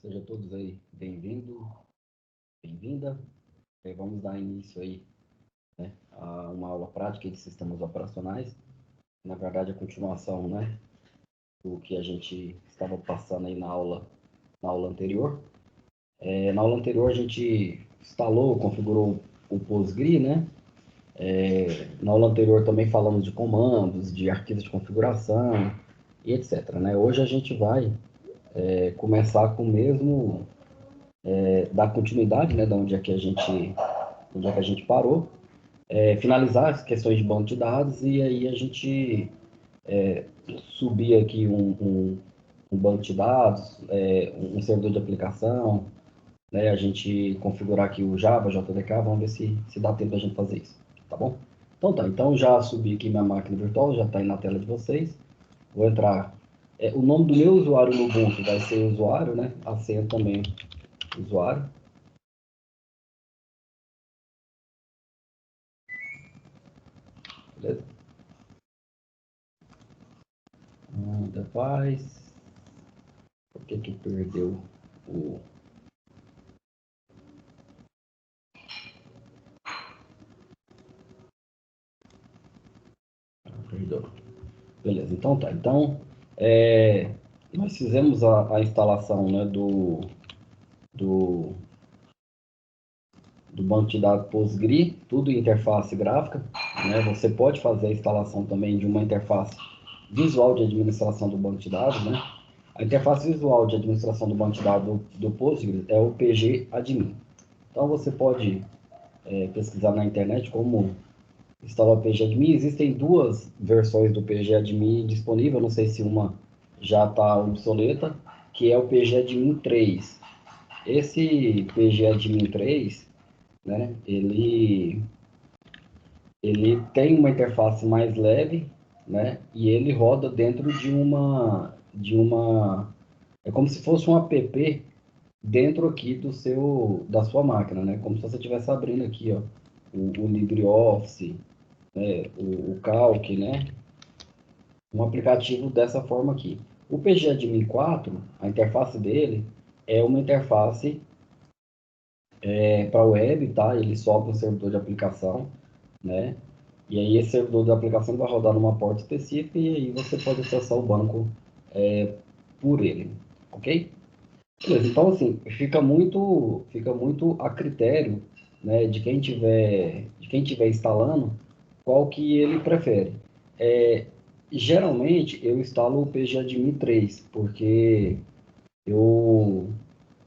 Sejam todos aí bem-vindos, bem-vinda. Vamos dar início aí, né, a uma aula prática de sistemas operacionais. Na verdade, a continuação, né, do que a gente estava passando aí na aula anterior. Na aula anterior a gente instalou, configurou o PostgRI, né? Na aula anterior também falamos de comandos, de arquivos de configuração e etc, né? Hoje a gente vai começar com o mesmo dar continuidade, né, da onde é que a gente parou, finalizar as questões de banco de dados e aí a gente subir aqui um banco de dados, um servidor de aplicação, né, a gente configurar aqui o Java, JDK, vamos ver se dá tempo da gente fazer isso, tá bom? Então tá, então já subi aqui minha máquina virtual, já está aí na tela de vocês, vou entrar, o nome do meu usuário no Ubuntu vai ser usuário, né, a senha também usuário, beleza? Device, por que perdeu o... Perdeu. Beleza, então tá. Então, nós fizemos a instalação, né, do, do banco de dados PostgRI, tudo em interface gráfica, né? Você pode fazer a instalação também de uma interface visual de administração do banco de dados, né? A interface visual de administração do banco de dados do PostgRI é o PG Admin. Então, você pode pesquisar na internet como instalar o PGAdmin. Existem duas versões do PGAdmin disponível, não sei se uma já está obsoleta, que é o PGAdmin 3. Esse PGAdmin 3, né, ele tem uma interface mais leve, né, e ele roda dentro é como se fosse um app dentro aqui da sua máquina, né, como se você estivesse abrindo aqui, ó, o LibreOffice, o Calc, né? Um aplicativo dessa forma aqui. O PGAdmin 4, a interface dele é uma interface para web, tá? Ele sobe um servidor de aplicação, né? E aí esse servidor de aplicação vai rodar numa porta específica e aí você pode acessar o banco por ele, ok? Beleza, então assim, fica muito a critério, né, de quem tiver instalando, qual que ele prefere. É, Geralmente eu instalo o PGAdmin 3, porque eu,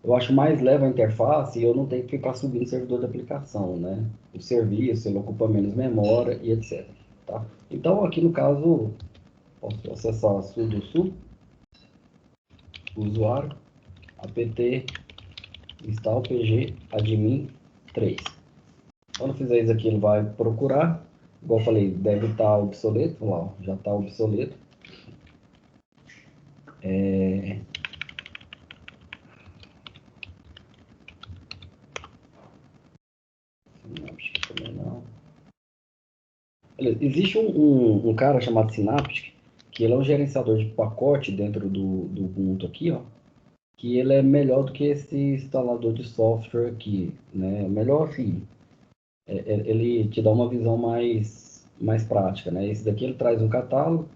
eu acho mais leve a interface e eu não tenho que ficar subindo servidor de aplicação, né? O serviço, ele ocupa menos memória e etc. Tá? Então aqui no caso, posso acessar sudo usuário, apt install pg admin 3. Quando fizer isso aqui, ele vai procurar. Igual eu falei, deve estar obsoleto. Lá, ó, já está obsoleto. Synaptic também não. Existe um cara chamado Synaptic, que ele é um gerenciador de pacote dentro do Ubuntu aqui, ó, que ele é melhor do que esse instalador de software aqui, né? Melhor assim, ele te dá uma visão mais prática, né? Esse daqui ele traz um catálogo,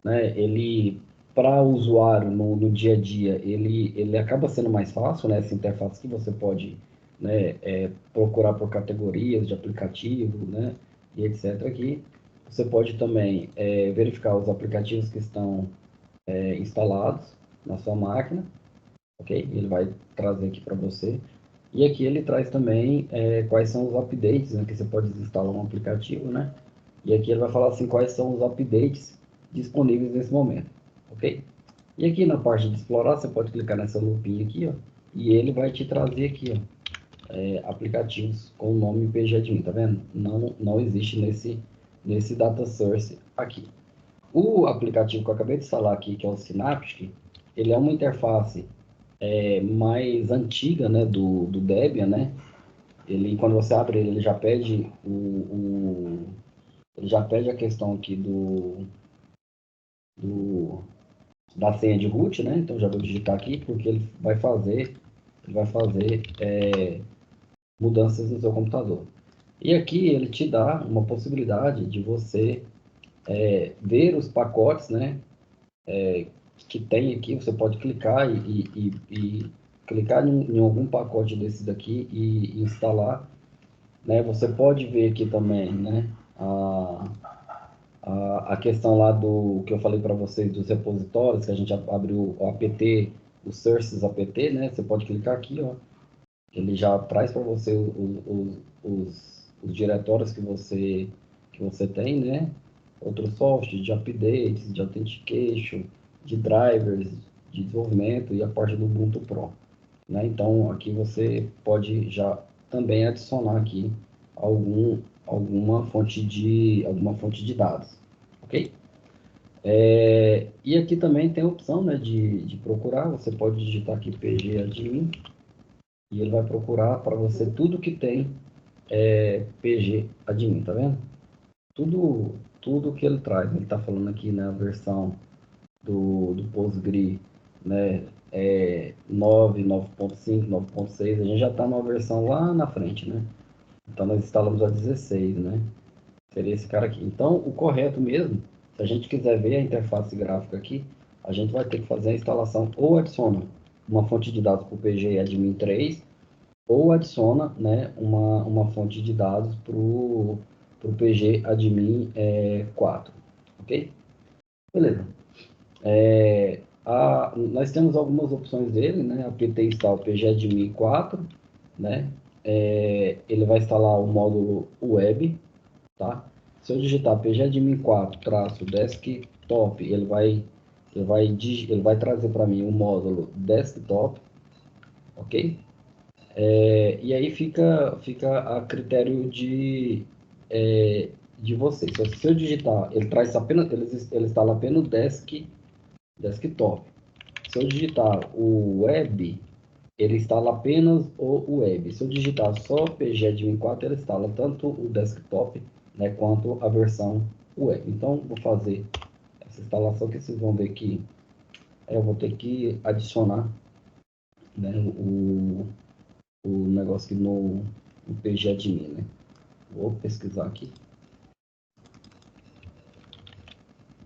né? Ele para o usuário no dia a dia, ele acaba sendo mais fácil, né? Essa interface que você pode, né, procurar por categorias de aplicativo, né? E etc. aqui. Você pode também verificar os aplicativos que estão instalados na sua máquina, ok? Ele vai trazer aqui para você. E aqui ele traz também quais são os updates, né, que você pode instalar um aplicativo, né? E aqui ele vai falar assim quais são os updates disponíveis nesse momento, ok? E aqui na parte de explorar, você pode clicar nessa lupinha aqui, ó, e ele vai te trazer aqui, ó, aplicativos com o nome PGAdmin, tá vendo? Não existe nesse data source aqui. O aplicativo que eu acabei de instalar aqui, que é o Synaptic, ele é uma interface mais antiga, né, do Debian, né? Ele, quando você abre ele, ele já pede ele já pede a questão aqui do da senha de root, né? Então já vou digitar aqui porque ele vai fazer mudanças no seu computador. E aqui ele te dá uma possibilidade de você ver os pacotes, né? Que tem aqui, você pode clicar e clicar em algum pacote desse daqui e instalar, né? Você pode ver aqui também, né? A questão lá do que eu falei para vocês dos repositórios, que a gente abriu o apt, o sources apt, né? Você pode clicar aqui, ó. Ele já traz para você os diretórios que você tem, né? Outros softwares de updates, de authentication, de drivers, de desenvolvimento e a parte do Ubuntu Pro, né? Então aqui você pode já também adicionar aqui alguma fonte de dados, ok? E aqui também tem a opção, né, de procurar. Você pode digitar aqui pgadmin e ele vai procurar para você tudo que tem pgadmin, tá vendo? Tudo que ele traz. Ele está falando aqui, né, a versão do Postgre, né, 9, 9.5, 9.6. A gente já está numa versão lá na frente, né? Então nós instalamos a 16, né? Seria esse cara aqui. Então o correto mesmo, se a gente quiser ver a interface gráfica aqui, a gente vai ter que fazer a instalação ou adiciona uma fonte de dados para o pgadmin 3 ou adiciona, né, uma fonte de dados para o pgadmin 4, ok? Beleza. Nós temos algumas opções dele, né? apt install pgadmin 4, né? Ele vai instalar o módulo web, tá? Se eu digitar pgadmin 4-desktop, ele vai trazer para mim o módulo desktop, ok? E aí fica a critério de vocês. Se eu digitar, ele traz apenas, ele instala apenas o desktop. Se eu digitar o web, ele instala apenas o web. Se eu digitar só pgadmin 4, ele instala tanto o desktop, né, quanto a versão web. Então, vou fazer essa instalação que vocês vão ver que eu vou ter que adicionar, né, o negócio aqui no pgadmin, né? Vou pesquisar aqui.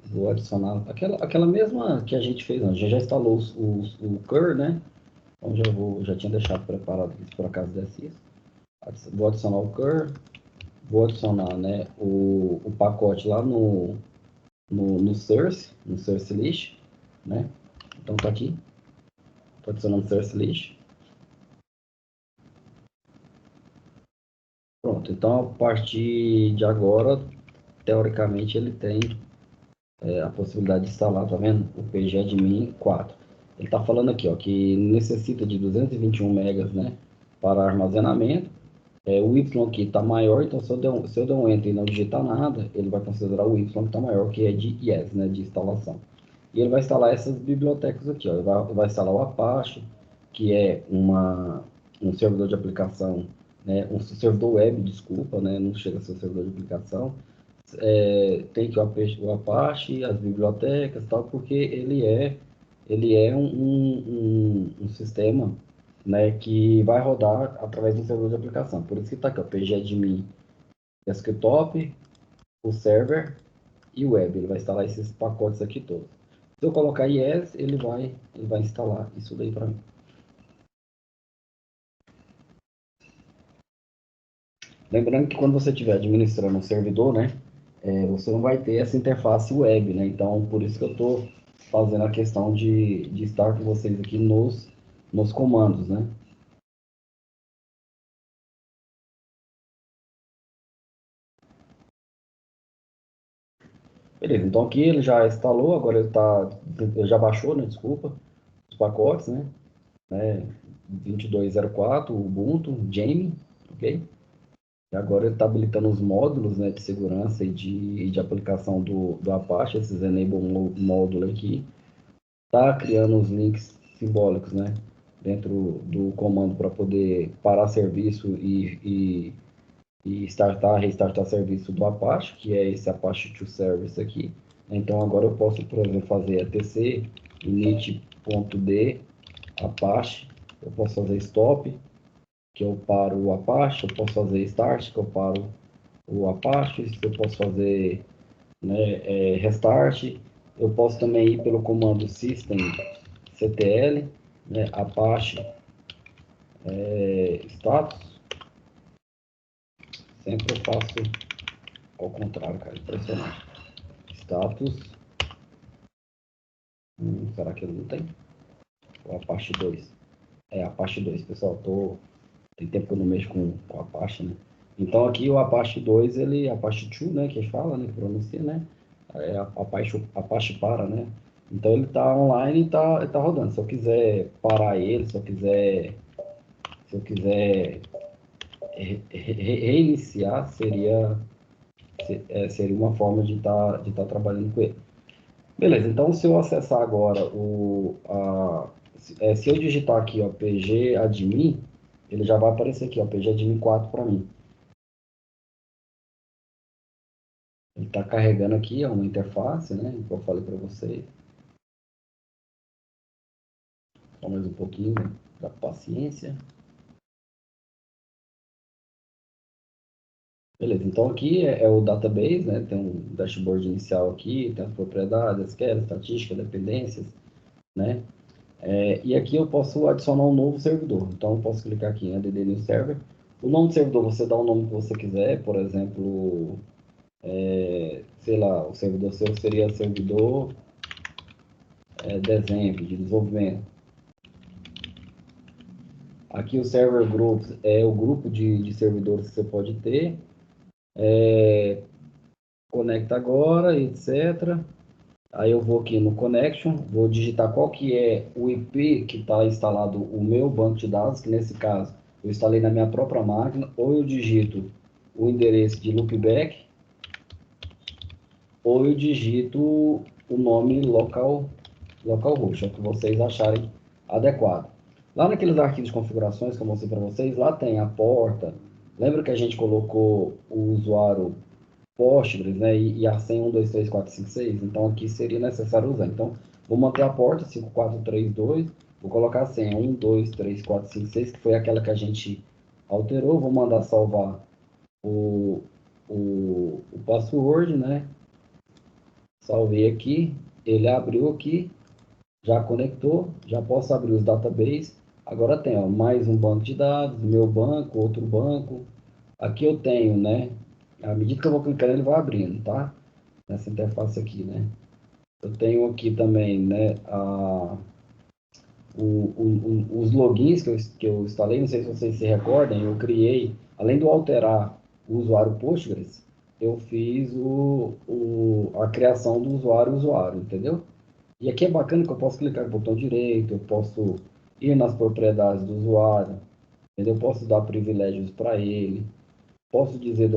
Vou adicionar aquela mesma que a gente fez antes. Já instalou o cur, né? Então já tinha deixado preparado aqui, se por acaso desse isso. Vou adicionar o cur, vou adicionar, né, o pacote lá no source list, né? Então tá aqui. Estou adicionando source list. Pronto, então a partir de agora, teoricamente, ele tem a possibilidade de instalar, tá vendo? O pgadmin 4. Ele está falando aqui, ó, que necessita de 221 megas, né, para armazenamento. O Y aqui está maior, então se eu der um Enter e não digitar nada, ele vai considerar o Y que está maior, que é de Yes, né, de instalação. E ele vai instalar essas bibliotecas aqui, ó. Ele vai instalar o Apache, que é um servidor de aplicação, né, um servidor web, desculpa, né, não chega a ser um servidor de aplicação. Tem que o Apache, as bibliotecas, tal, porque ele é um sistema, né, que vai rodar através do servidor de aplicação. Por isso que está aqui, ó, pgadmin desktop, o server e o web. Ele vai instalar esses pacotes aqui todos. Se eu colocar yes, ele vai instalar isso daí para mim. Lembrando que quando você estiver administrando um servidor, né, você não vai ter essa interface web, né? Então, por isso que eu estou fazendo a questão de estar com vocês aqui nos comandos, né? Beleza, então aqui ele já instalou, agora ele já baixou, né? Desculpa, os pacotes, né? 2204, Ubuntu, Jamie, ok? E agora ele está habilitando os módulos, né, de segurança e de aplicação do Apache, esses enable módulo aqui. Está criando os links simbólicos, né, dentro do comando para poder parar serviço e restartar serviço do Apache, que é esse Apache to Service aqui. Então agora eu posso, por exemplo, fazer etc init.d Apache, eu posso fazer stop, que eu paro o Apache, eu posso fazer start, que eu paro o Apache, eu posso fazer, né, restart, eu posso também ir pelo comando systemctl, né, Apache status, sempre eu faço ao contrário, cara, impressionante. Status, será que ele não tem? O Apache 2. Apache 2, pessoal, tem tempo que eu não mexo com o Apache, né? Então aqui o Apache 2, Apache 2, né, que fala, né, que pronuncia, né? Apache para, né? Então ele está online e tá rodando. Se eu quiser parar ele, se eu quiser reiniciar, seria uma forma de tá trabalhando com ele. Beleza, então se eu acessar agora se eu digitar aqui, ó, pgadmin, ele já vai aparecer aqui, ó, pgadmin 4 para mim. Ele está carregando aqui, ó, uma interface, né, que eu falei para vocês. Só mais um pouquinho, né, da paciência. Beleza, então aqui é o database, né, tem um dashboard inicial aqui, tem as propriedades, SQL, estatística, dependências, né, e aqui eu posso adicionar um novo servidor. Então eu posso clicar aqui em add new server. O nome do servidor você dá o nome que você quiser, por exemplo, sei lá, o servidor seu seria servidor dezembro, de desenvolvimento. Aqui o server groups é o grupo de servidores que você pode ter. Conecta agora, etc. Aí eu vou aqui no connection, vou digitar qual que é o IP que está instalado o meu banco de dados, que nesse caso eu instalei na minha própria máquina, ou eu digito o endereço de loopback, ou eu digito o nome localhost, é o que vocês acharem adequado. Lá naqueles arquivos de configurações que eu mostrei para vocês, lá tem a porta. Lembra que a gente colocou o usuário Postgres, né, e a senha 1, 2, 3, 4, 5, 6? Então aqui seria necessário usar. Então vou manter a porta 5432, vou colocar a senha 1, 2, 3, 4, 5, 6, que foi aquela que a gente alterou. Vou mandar salvar o password, né? Salvei aqui, ele abriu aqui, já conectou, já posso abrir os databases. Agora tem, ó, mais um banco de dados, meu banco, outro banco. Aqui eu tenho, né? À medida que eu vou clicando, ele vai abrindo, tá? Nessa interface aqui, né? Eu tenho aqui também, né? Os logins que eu instalei, não sei se vocês se recordam, eu criei, além de eu alterar o usuário Postgres, eu fiz a criação do usuário, entendeu? E aqui é bacana que eu posso clicar com o botão direito, eu posso ir nas propriedades do usuário, entendeu? Eu posso dar privilégios para ele, posso dizer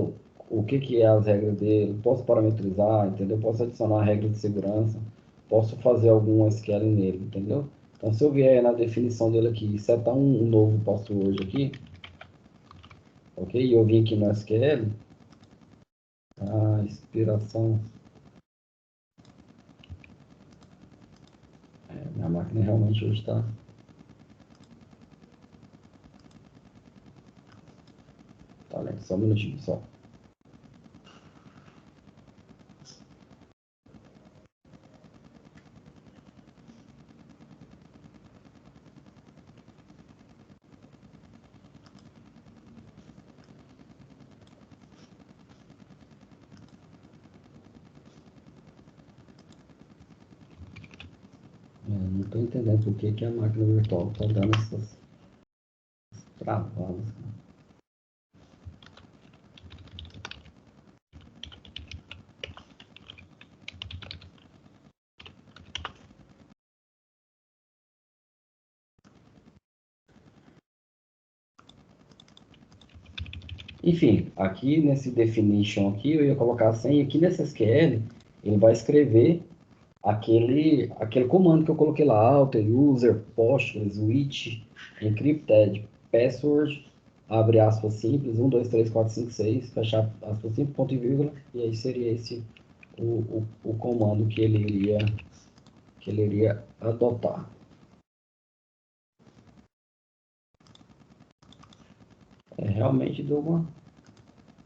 o que é as regras dele, posso parametrizar, entendeu? Posso adicionar regra de segurança, posso fazer algum SQL nele, entendeu? Então, se eu vier na definição dele aqui e setar um novo password aqui, ok? E eu vim aqui no SQL, inspiração, minha máquina realmente hoje está... Tá lento, só um minutinho, só. Não estou entendendo por que a máquina virtual está dando essas travadas. Enfim, aqui nesse definition aqui, eu ia colocar a senha. Aqui nesse SQL, ele vai escrever aquele comando que eu coloquei lá, alter, user, postgres, switch, encrypted, password, abre aspas simples, 1, 2, 3, 4, 5, 6, fechar aspas simples, ponto e vírgula, e aí seria esse o comando que ele que ele iria adotar. Realmente deu uma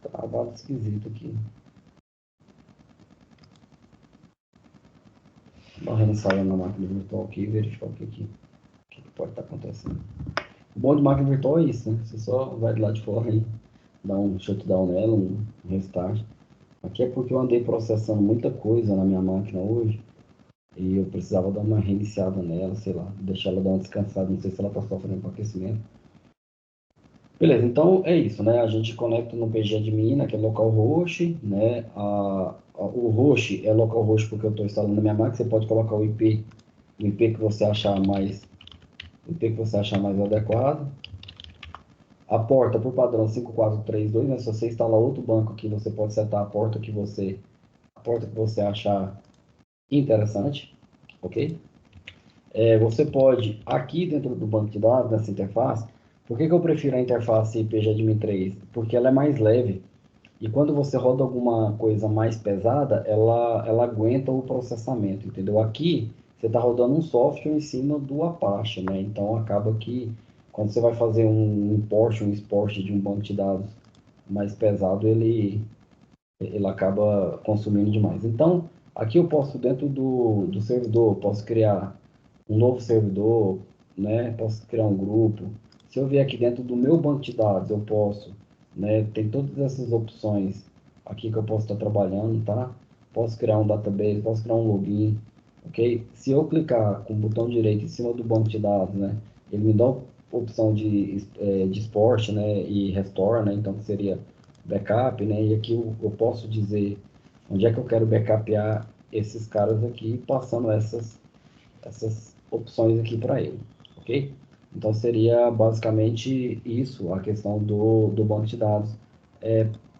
travada esquisita aqui. Vou reiniciar na máquina virtual aqui e verificar o que pode estar acontecendo. O bom de máquina virtual é isso, né? Você só vai de lá de fora e dá um shutdown nela, um restart. Aqui é porque eu andei processando muita coisa na minha máquina hoje e eu precisava dar uma reiniciada nela, sei lá, deixar ela dar uma descansada, não sei se ela está sofrendo com aquecimento. Beleza, então é isso, né? A gente conecta no pgadmin, que é localhost, né? O host é localhost porque eu estou instalando na minha máquina. Você pode colocar o IP que você achar mais, adequado. A porta, por padrão, 5432, né? Se você instalar outro banco aqui, você pode setar a porta que você achar interessante, ok? Você pode, aqui dentro do banco de dados, nessa interface, por que eu prefiro a interface pgadmin 3? Porque ela é mais leve. E quando você roda alguma coisa mais pesada, ela aguenta o processamento, entendeu? Aqui, você está rodando um software em cima do Apache, né? Então, acaba que quando você vai fazer um import, um export de um banco de dados mais pesado, ele acaba consumindo demais. Então, aqui eu posso, dentro do servidor, posso criar um novo servidor, né? Posso criar um grupo. Se eu vier aqui dentro do meu banco de dados, eu posso, né? Tem todas essas opções aqui que eu posso estar trabalhando, tá? Posso criar um database, posso criar um login, ok? Se eu clicar com o botão direito em cima do banco de dados, né? Ele me dá a opção de export, né? E restore, né? Então, que seria backup, né? E aqui eu posso dizer onde é que eu quero backupear esses caras aqui, passando essas opções aqui para ele, ok? Então seria basicamente isso, a questão do banco de dados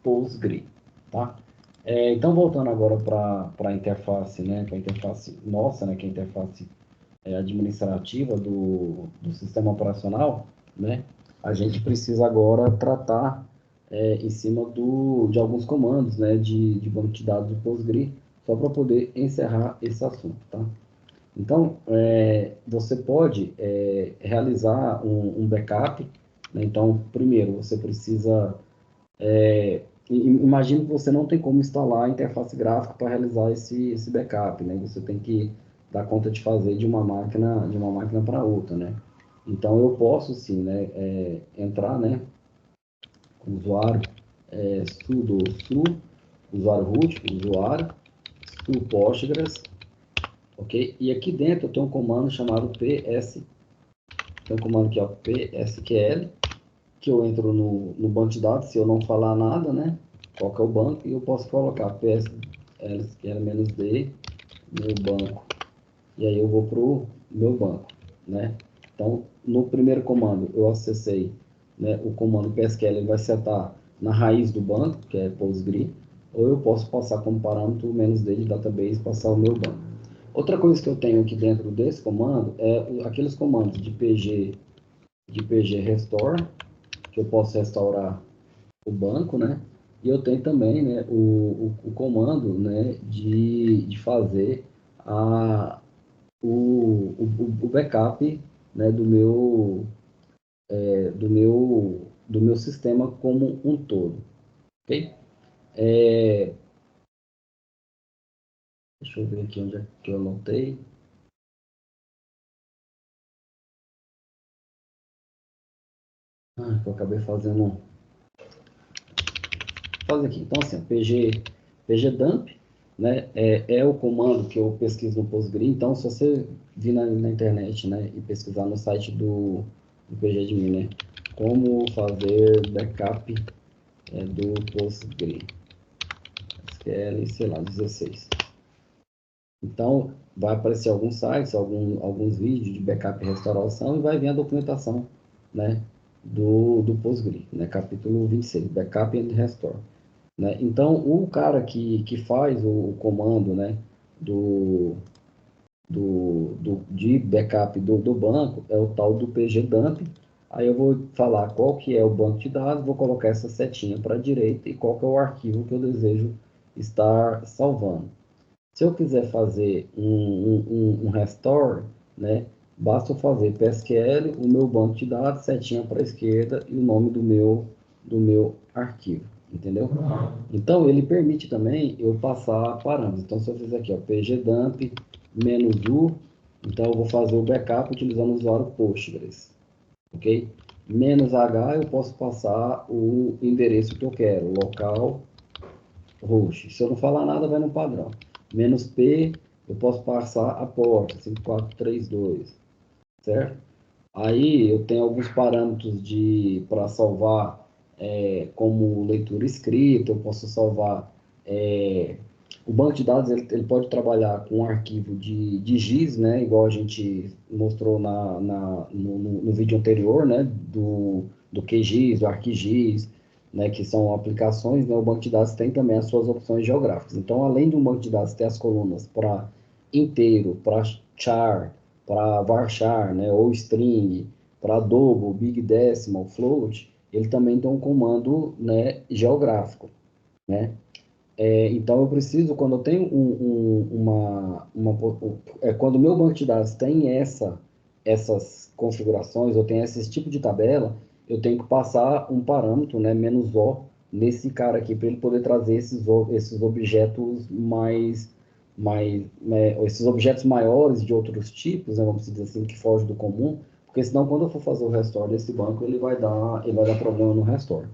Postgre, tá? Então voltando agora para a interface, né, que é a interface nossa, né, que é a interface administrativa do sistema operacional, né, a gente precisa agora tratar em cima de alguns comandos, né, de banco de dados do Postgre, só para poder encerrar esse assunto, tá? Então, você pode realizar um backup, né? Então, primeiro, você precisa... imagine que você não tem como instalar a interface gráfica para realizar esse backup, né? Você tem que dar conta de fazer de uma máquina para outra, né? Então, eu posso, sim, né, entrar, né, com o usuário sudo usuário root, usuário, su Postgres, ok? E aqui dentro eu tenho um comando chamado tem um comando aqui, ó, psql, que eu entro no banco de dados, se eu não falar nada, né? Qual que é o banco, e eu posso colocar psql-d, meu banco, e aí eu vou para o meu banco, né? Então, no primeiro comando, eu acessei, né, o comando psql, ele vai setar na raiz do banco, que é Postgre, ou eu posso passar como parâmetro -d de database, passar o meu banco. Outra coisa que eu tenho aqui dentro desse comando é aqueles comandos de pg restore, que eu posso restaurar o banco, né? E eu tenho também, né, o comando, né, de fazer o backup, né, do meu sistema como um todo, ok? Deixa eu ver aqui onde é que eu anotei. Que eu acabei fazendo. Faz aqui. Então, assim, pgdump, né, é o comando que eu pesquiso no Postgre. Então, se você vir na internet, né, e pesquisar no site do pgadmin, né, como fazer backup do Postgre, SQL, sei lá, 16. Então, vai aparecer alguns sites, alguns vídeos de backup e restauração e vai vir a documentação, né, do Postgre, né, capítulo 26, Backup and Restore. Né? Então, o cara que faz o comando, né, de backup do banco é o tal do pgdump. Aí eu vou falar qual que é o banco de dados, vou colocar essa setinha para a direita e qual que é o arquivo que eu desejo estar salvando. Se eu quiser fazer um restore, né, basta eu fazer PSQL, o meu banco de dados, setinha para a esquerda e o nome do meu arquivo, entendeu? Então, ele permite também eu passar parâmetros. Então, se eu fizer aqui, ó, pgdump, -u, então eu vou fazer o backup utilizando o usuário Postgres, ok? -h, eu posso passar o endereço que eu quero, local host. Se eu não falar nada, vai no padrão. -p, eu posso passar a porta, 5432, certo? Aí eu tenho alguns parâmetros para salvar, como leitura escrita, eu posso salvar. O banco de dados ele pode trabalhar com um arquivo de GIS, né, igual a gente mostrou no vídeo anterior, né, do QGIS, do ArcGIS, né, que são aplicações, né, o banco de dados tem também as suas opções geográficas. Então, além do banco de dados ter as colunas para inteiro, para char, para varchar, né, ou string, para double, big decimal, float, ele também tem um comando, né, geográfico, né? Então, eu preciso, quando eu tenho quando o meu banco de dados tem essas configurações, ou tem esse tipo de tabela, eu tenho que passar um parâmetro, né, "-o", nesse cara aqui, para ele poder trazer esses objetos esses objetos maiores de outros tipos, né, vamos dizer assim, que fogem do comum, porque senão, quando eu for fazer o restore desse banco, ele vai dar problema no restore.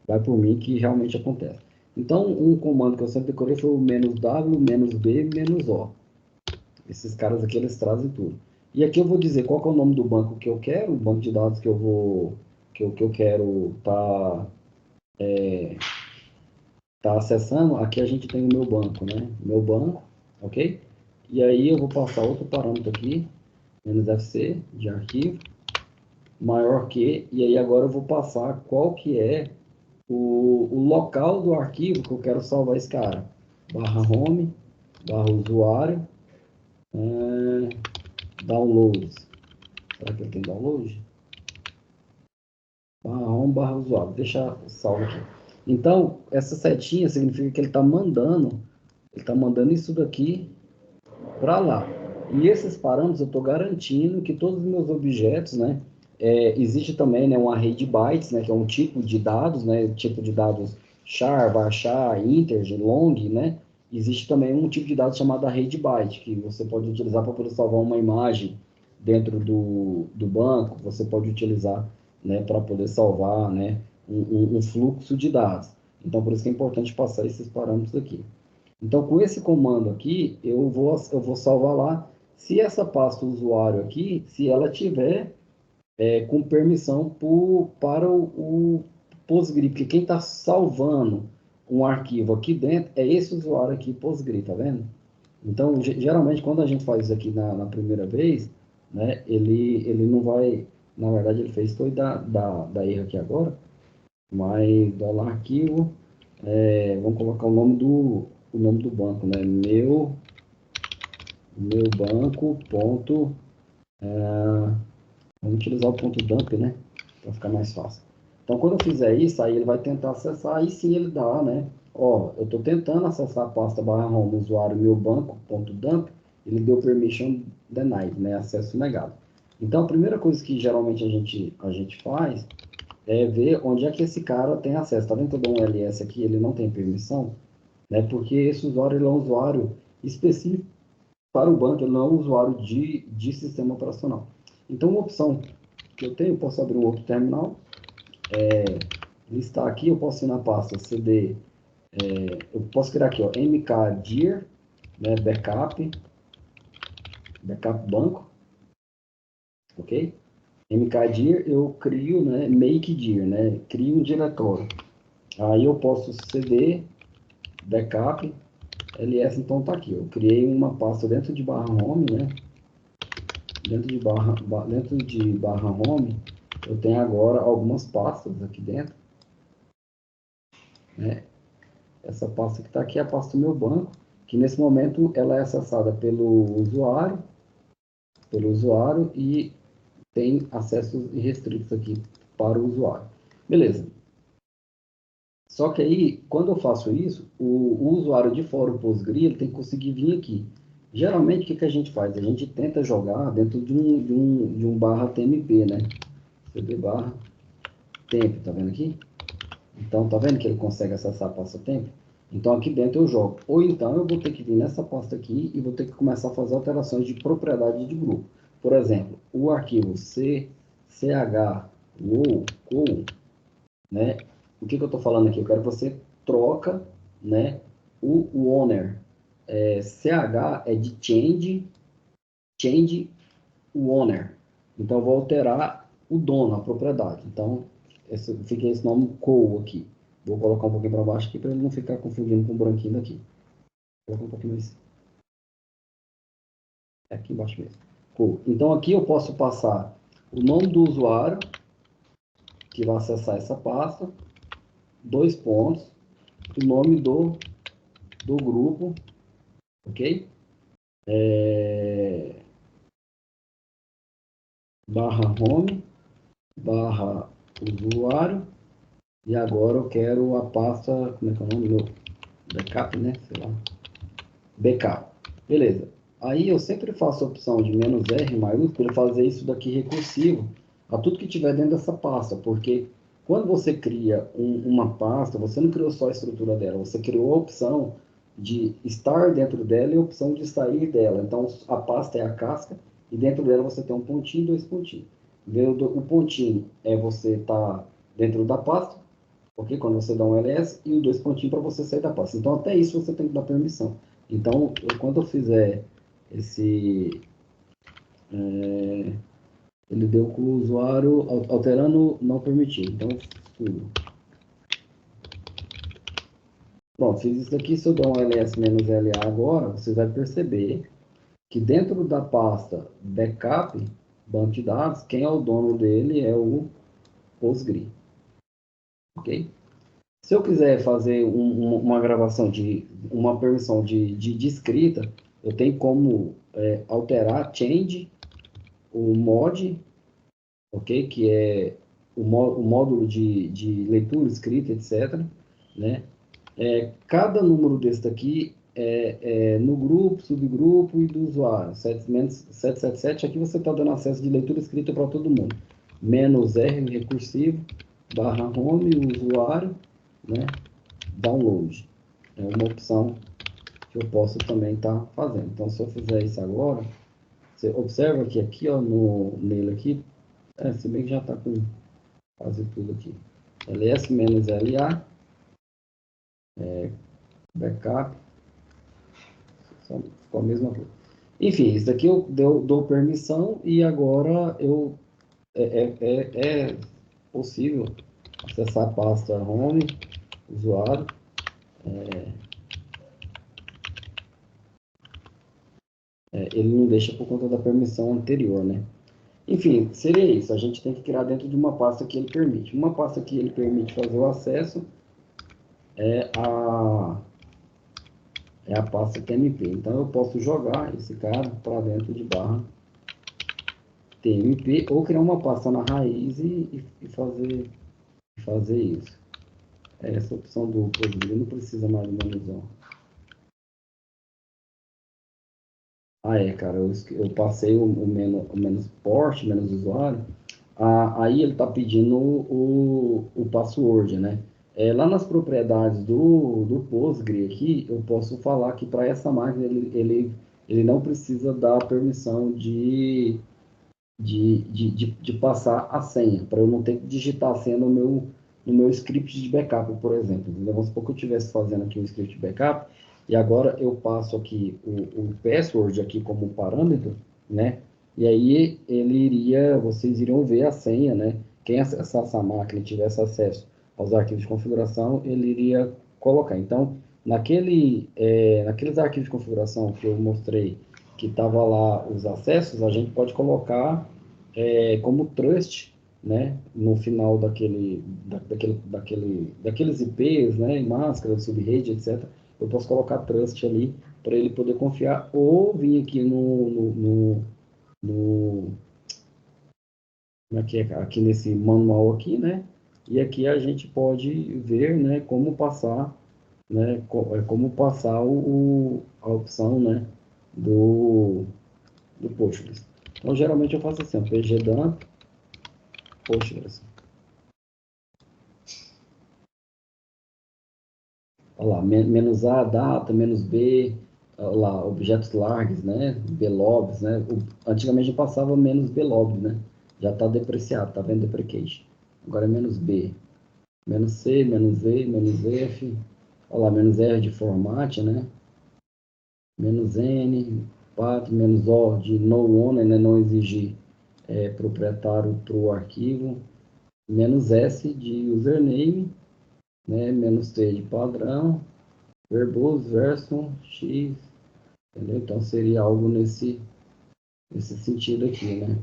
Vai por mim que realmente acontece. Então, um comando que eu sempre decorei foi o "-w", "-b", "-o". Esses caras aqui, eles trazem tudo. E aqui eu vou dizer qual que é o nome do banco que eu quero, o banco de dados que eu quero tá acessando. Aqui a gente tem o meu banco, né? Meu banco, ok? E aí eu vou passar outro parâmetro aqui, "-fc", de arquivo, maior que, e aí agora eu vou passar qual que é o local do arquivo que eu quero salvar esse cara. /home, /usuário, downloads. Será que ele tem download? /home, /usuário. Deixa salvo aqui. Então, essa setinha significa que ele está mandando isso daqui para lá. E esses parâmetros eu estou garantindo que todos os meus objetos, né? Existe também, né, um array de bytes, né, que é um tipo de dados, né, tipo de dados char, varchar, integer, long, né? Existe também um tipo de dados chamado array de byte, que você pode utilizar para poder salvar uma imagem dentro do banco, você pode utilizar, né, para poder salvar, né, um fluxo de dados. Então, por isso que é importante passar esses parâmetros aqui. Então, com esse comando aqui, eu vou salvar lá. Se essa pasta usuário aqui, se ela tiver com permissão para o Postgre, porque quem está salvando um arquivo aqui dentro é esse usuário aqui, Postgre, tá vendo? Então, geralmente, quando a gente faz isso aqui na primeira vez, né, ele não vai. Na verdade, ele fez foi da erro aqui agora, mas $arquivo, vamos colocar o nome do banco, né? Meu banco, ponto, vamos utilizar o ponto dump, né? Para ficar mais fácil. Então, quando eu fizer isso, aí ele vai tentar acessar, aí sim ele dá, né? Ó, eu estou tentando acessar a pasta /home usuário meu banco, ponto dump, ele deu permission denied, né? Acesso negado. Então, a primeira coisa que geralmente a gente faz é ver onde é que esse cara tem acesso. Tá vendo que eu dou um ls aqui, ele não tem permissão, né? Porque esse usuário, ele é um usuário específico para o banco, ele não é um usuário de sistema operacional. Então, uma opção que eu tenho, eu posso abrir um outro terminal, listar aqui, eu posso ir na pasta cd, eu posso criar aqui, ó, mkdir, né, backup banco, ok? Mkdir, eu crio, né, makedir, né, crio um diretório. Aí eu posso cd, backup, ls, então tá aqui, eu criei uma pasta dentro de /home, né, dentro de /home, eu tenho agora algumas pastas aqui dentro, né? Essa pasta que está aqui é a pasta do meu banco, que nesse momento ela é acessada pelo usuário e tem acessos restritos aqui para o usuário. Beleza. Só que aí, quando eu faço isso, o usuário de fora, o Postgre, ele tem que conseguir vir aqui. Geralmente, o que, que a gente faz? A gente tenta jogar dentro de um barra TMP, né? cd barra tempo, tá vendo aqui? Então, tá vendo que ele consegue acessar a pasta tempo? Então, aqui dentro eu jogo. Ou então, eu vou ter que vir nessa pasta aqui e vou ter que começar a fazer alterações de propriedade de grupo. Por exemplo, o arquivo CH né? O que, que eu estou falando aqui? Eu quero que você troca, né, o owner. CH é de change o owner. Então, eu vou alterar o dono, a propriedade. Então, fica esse nome co aqui. Vou colocar um pouquinho para baixo aqui para ele não ficar confundindo com o branquinho daqui. Vou colocar um pouquinho mais. É aqui embaixo mesmo. Co. Então, aqui eu posso passar o nome do usuário que vai acessar essa pasta, dois pontos, o nome do grupo, ok? Barra home, barra usuário, e agora eu quero a pasta, como é que é o nome? Meu backup, né? Sei lá. Backup. Beleza. Aí eu sempre faço a opção de "-r" maiúsculo, fazer isso daqui recursivo a tudo que tiver dentro dessa pasta, porque quando você cria uma pasta, você não criou só a estrutura dela, você criou a opção de estar dentro dela e a opção de sair dela. Então a pasta é a casca e dentro dela você tem um pontinho e dois pontinhos. O pontinho é você estar dentro da pasta, ok? Quando você dá um ls, e os dois pontinhos para você sair da pasta. Então até isso você tem que dar permissão. Então, quando eu fizer esse... ele deu com o usuário alterando não permitir. Então, tudo. Pronto, fiz isso aqui. Se eu der um ls-la agora, você vai perceber que dentro da pasta backup, banco de dados, quem é o dono dele é o Postgre. Ok? Se eu quiser fazer uma gravação de uma permissão de escrita, eu tenho como alterar change o mod, ok? Que é o módulo de leitura, escrita, etc. Né? Cada número desse daqui é no grupo, subgrupo e do usuário. 777, aqui você está dando acesso de leitura escrita para todo mundo. "-r recursivo, barra home, usuário, né? Download. É uma opção que eu posso também estar fazendo. Então, se eu fizer isso agora, você observa que aqui, ó, nele aqui, se bem que já está com quase tudo aqui. ls-la, backup, só ficou a mesma coisa. Enfim, isso daqui eu dou permissão e agora é possível acessar a pasta home, usuário. Ele não deixa por conta da permissão anterior, né? Enfim, seria isso. A gente tem que criar dentro de uma pasta que ele permite. Uma pasta que ele permite fazer o acesso é a pasta TMP. Então, eu posso jogar esse cara para dentro de barra TMP ou criar uma pasta na raiz e fazer isso. Essa opção do Postgre não precisa mais de manusão. Cara, eu passei o menos porte, menos usuário. Aí ele está pedindo o password, né? Lá nas propriedades do Postgre aqui, eu posso falar que para essa máquina ele não precisa dar permissão de passar a senha, para eu não ter que digitar a senha no meu script de backup, por exemplo. Entendeu? Vamos supor que eu estivesse fazendo aqui um script de backup, e agora eu passo aqui o password aqui como parâmetro, né? E aí vocês iriam ver a senha, né? Quem acessar essa máquina e tivesse acesso aos arquivos de configuração, ele iria colocar. Então, naqueles arquivos de configuração que eu mostrei, que estava lá os acessos, a gente pode colocar como trust, né, no final daqueles IPs, né, máscara, subrede, etc. Eu posso colocar trust ali para ele poder confiar ou vir aqui no como é que é, aqui nesse manual aqui, né, E aqui a gente pode ver, né, como passar, né, como passar a opção, né, do Postgres. Então, geralmente eu faço assim, ó, pgdump, Postgres. Olha lá, menos A, data, menos B, olha lá, objetos largs, né, blobs, né, antigamente eu passava menos blobs, né, já está depreciado, está vendo deprecation. Agora é menos B, menos C, menos E, menos F, olha lá, menos R de format, né, menos N, path, menos O de no owner, né, não exigir proprietário para o arquivo, menos S de username, né, menos T de padrão, verbose, version, X, entendeu? Então seria algo nesse sentido aqui, né?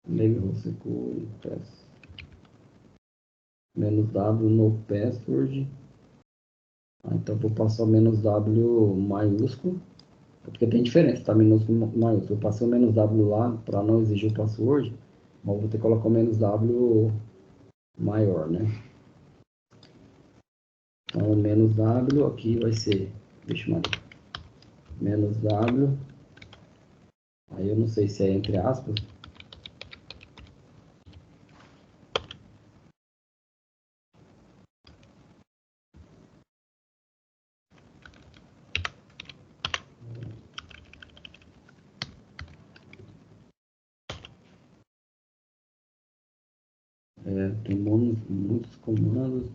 Neighborhood security, menos W no password. Então vou passar o menos W maiúsculo, porque tem diferença, tá? Minúsculo e maiúsculo. Eu passei o menos W lá para não exigir o password, mas vou ter que colocar o menos W maior, né? Então o menos W aqui vai ser, deixa eu ver, menos W, aí eu não sei se é entre aspas, tem muitos comandos.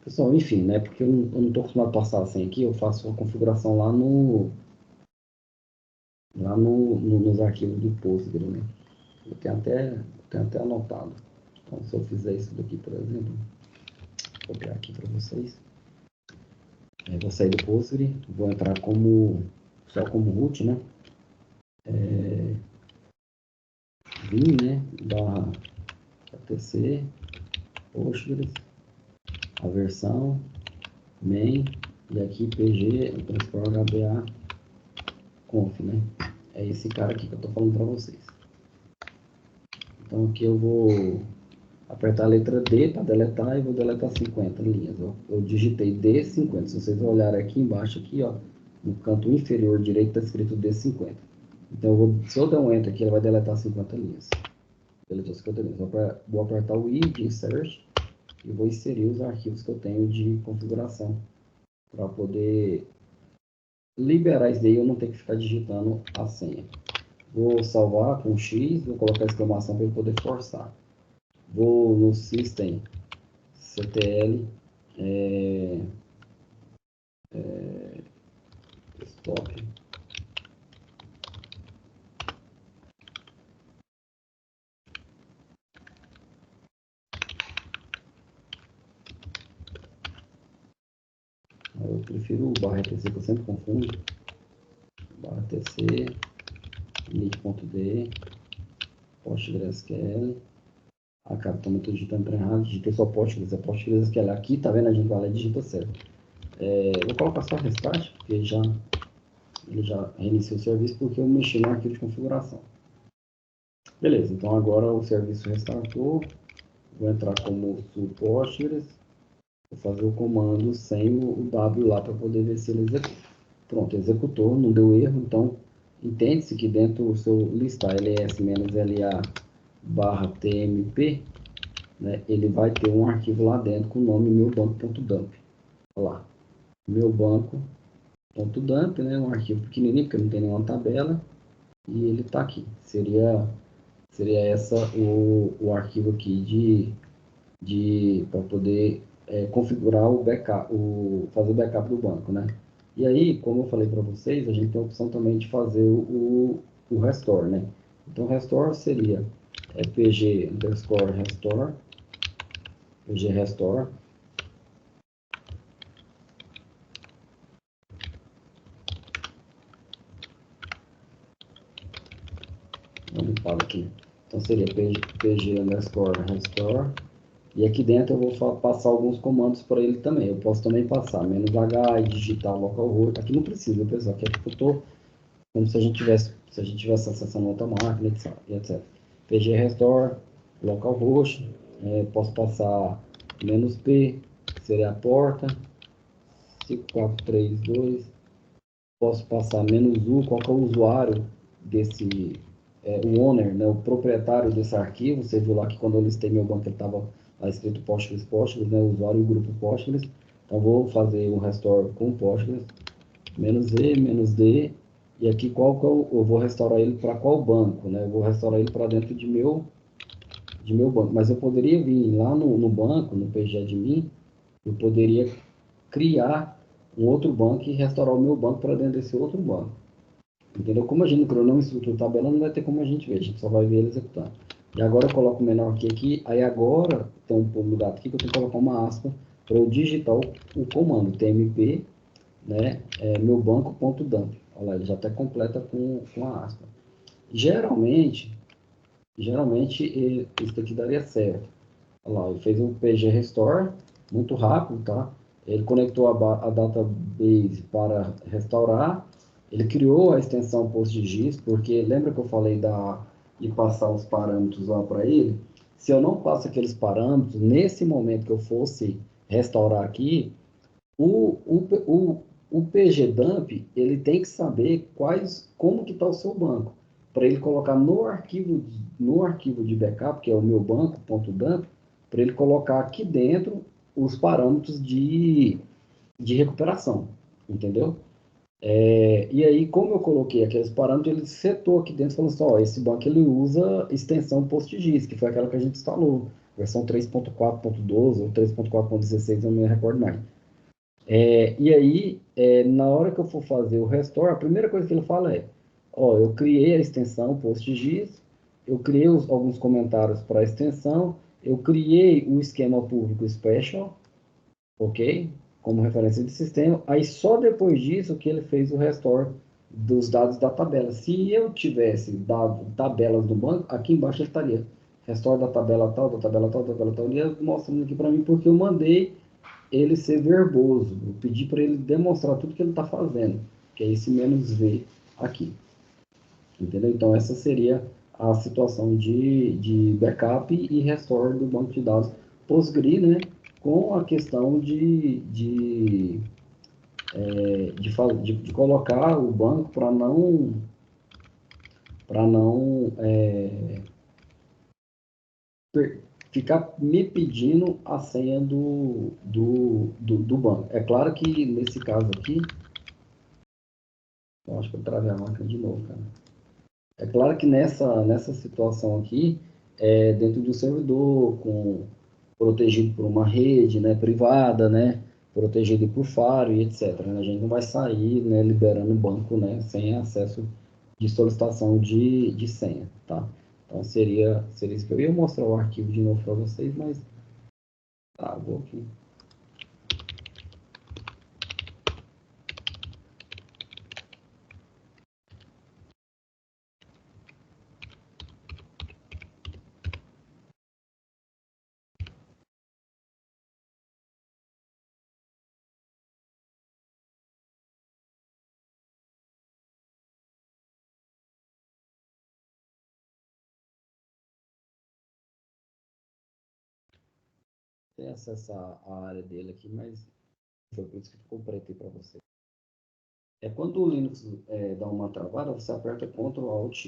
Pessoal, enfim, né? Porque eu não estou acostumado a passar assim aqui, eu faço a configuração nos arquivos do Postgre, né? Eu tenho até anotado. Então, se eu fizer isso daqui, por exemplo, vou copiar aqui para vocês. Vou sair do Postgre, vou entrar só como root, né? Vim, né? Barra etc, Postgres, a versão, main, e aqui pg, underscore hba, conf, né? É esse cara aqui que eu estou falando para vocês. Então aqui eu vou apertar a letra D para deletar e vou deletar 50 linhas. Ó. Eu digitei D50. Se vocês olharem aqui embaixo, aqui, ó, no canto inferior direito está escrito D50. Então se eu der um Enter aqui, ele vai deletar 50 linhas. Deletou 50 linhas. Vou apertar o I de Insert e vou inserir os arquivos que eu tenho de configuração para poder liberar isso daí e eu não ter que ficar digitando a senha. Vou salvar com X, vou colocar exclamação para ele poder forçar. Vou no System CTL stop. Eu prefiro o barra TC, que eu sempre confundo. Barra TC, init.d, PostgreSQL. Ah, cara, também estou digitando para errado. Digitei só Postgres, é PostgreSQL. Aqui, tá vendo? A gente vai lá e digita certo. Vou colocar só restart, porque ele já reiniciou o serviço, porque eu mexi no arquivo de configuração. Beleza, então agora o serviço restartou. Vou entrar como Postgres. Vou fazer o comando sem o W lá para poder ver se ele executa. Pronto, executou, não deu erro, então entende-se que dentro do seu listar ls-la barra tmp, né, ele vai ter um arquivo lá dentro com o nome meubanco.dump. Olha lá, meubanco.dump, né, um arquivo pequenininho, porque não tem nenhuma tabela, e ele está aqui. Seria essa o arquivo aqui para poder configurar o backup, fazer o backup do banco, né? E aí, como eu falei para vocês, a gente tem a opção também de fazer o restore, né? Então, restore seria pg underscore restore, pg restore, vamos limpar aqui. Então, seria pg underscore restore, E aqui dentro eu vou passar alguns comandos para ele também. Eu posso também passar "-h" e digitar localhost. Aqui não precisa, pessoal. Aqui eu estou como se a gente tivesse acessando outra máquina, etc. "pg restore", localhost, posso passar "-p", que seria a porta, 5432, posso passar "-u", qual que é o usuário desse, o owner, né, o proprietário desse arquivo. Você viu lá que quando eu listei meu banco ele estava lá escrito Postgres, né, o usuário e o grupo Postgres. Então vou fazer um restore com Postgres, "-e", "-d", e aqui qual que eu vou restaurar ele para qual banco, né? Eu vou restaurar ele para dentro de meu banco, mas eu poderia vir lá no banco, no pgadmin, eu poderia criar um outro banco e restaurar o meu banco para dentro desse outro banco. Entendeu? Como a gente não criou nenhuma estrutura tabela, não vai ter como a gente ver, a gente só vai ver ele executando. E agora eu coloco o menor aqui, aí agora tem um pulo do gato aqui que eu tenho que colocar uma aspa para eu digitar o comando tmp, né, meu banco.dump. Olha lá, ele já até completa com a aspa. Geralmente isso aqui daria certo. Olha lá, ele fez um pg restore, muito rápido, tá? Ele conectou a database para restaurar, ele criou a extensão PostGIS, porque lembra que eu falei de passar os parâmetros lá para ele? Se eu não passo aqueles parâmetros, nesse momento que eu fosse restaurar aqui, o pgdump, ele tem que saber como que está o seu banco, para ele colocar no arquivo de backup, que é o meu banco.dump, para ele colocar aqui dentro os parâmetros de recuperação, entendeu? E aí, como eu coloquei aqueles parâmetros, ele setou aqui dentro, falando assim, ó, esse banco ele usa extensão PostGIS, que foi aquela que a gente instalou, versão 3.4.12 ou 3.4.16, eu não me recordo mais. E aí, na hora que eu for fazer o restore, a primeira coisa que ele fala é, ó, eu criei a extensão PostGIS, eu criei alguns comentários para a extensão, eu criei o esquema público special, ok? Como referência de sistema. Aí só depois disso que ele fez o restore dos dados da tabela. Se eu tivesse dado tabelas do banco, aqui embaixo ele estaria restore da tabela tal, da tabela tal, da tabela tal, ele ia mostrando aqui para mim, porque eu mandei ele ser verboso. Eu pedi para ele demonstrar tudo que ele está fazendo, que é esse "-v" aqui. Entendeu? Então, essa seria a situação de backup e restore do banco de dados Postgre, né? Com a questão de colocar o banco para não ficar me pedindo a senha do banco. É claro que nesse caso aqui, eu acho que eu travei a máquina de novo, cara. É claro que nessa situação aqui, dentro do servidor, protegido por uma rede, né, privada, né, protegido por firewall e etc. Né, a gente não vai sair, né, liberando o banco, né, sem acesso de solicitação de senha, tá? Então seria isso que eu ia mostrar o arquivo de novo para vocês, mas tá, vou aqui. Tem acesso à área dele aqui, mas foi por isso que ficou preto aí para você. Quando o Linux dá uma travada, você aperta Ctrl Alt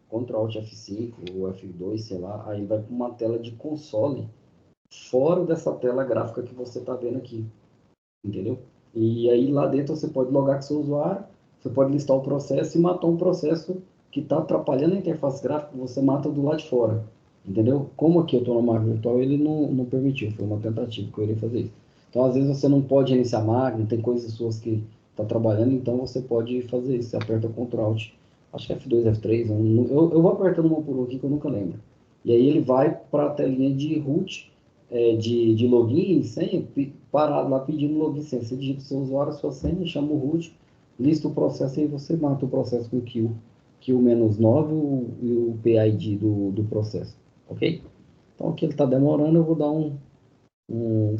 F5 ou F2, sei lá, aí vai para uma tela de console fora dessa tela gráfica que você está vendo aqui, entendeu? E aí lá dentro você pode logar com seu usuário, você pode listar o processo e matar um processo que está atrapalhando a interface gráfica, você mata do lado de fora, entendeu? Como aqui eu estou na máquina virtual, ele não permitiu, foi uma tentativa que eu iria fazer isso. Então, às vezes você não pode iniciar a máquina, tem coisas suas que está trabalhando, então você pode fazer isso, você aperta Ctrl Alt, acho que F2, F3, eu vou apertando uma por uma aqui que eu nunca lembro. E aí ele vai para a telinha de root, de login e senha, parado lá pedindo login e senha. Você digita o seu usuário, a sua senha, chama o root, lista o processo e aí você mata o processo com kill -9 e o PID do processo, ok? Então, aqui ele está demorando, eu vou dar um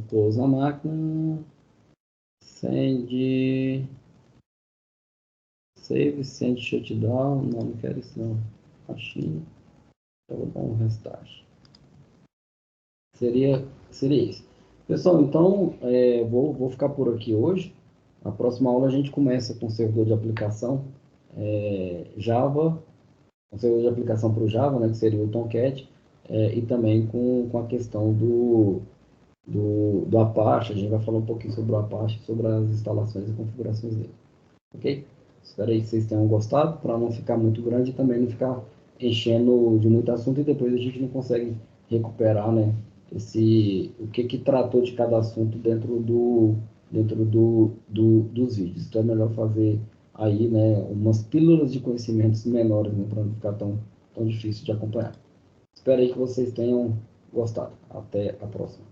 close na máquina, send, save, send shutdown, não quero isso não, machine, eu vou dar um restart. Seria isso. Pessoal, então, vou ficar por aqui hoje. Na próxima aula a gente começa com o servidor de aplicação Java, um servidor de aplicação para o Java, né, que seria o Tomcat, e também com a questão do Apache. A gente vai falar um pouquinho sobre o Apache, sobre as instalações e configurações dele. Ok? Espero aí que vocês tenham gostado, para não ficar muito grande e também não ficar enchendo de muito assunto e depois a gente não consegue recuperar, né, o que tratou de cada assunto dentro dos vídeos. Então é melhor fazer aí, né, umas pílulas de conhecimentos menores, né, para não ficar tão difícil de acompanhar. Espero aí que vocês tenham gostado. Até a próxima.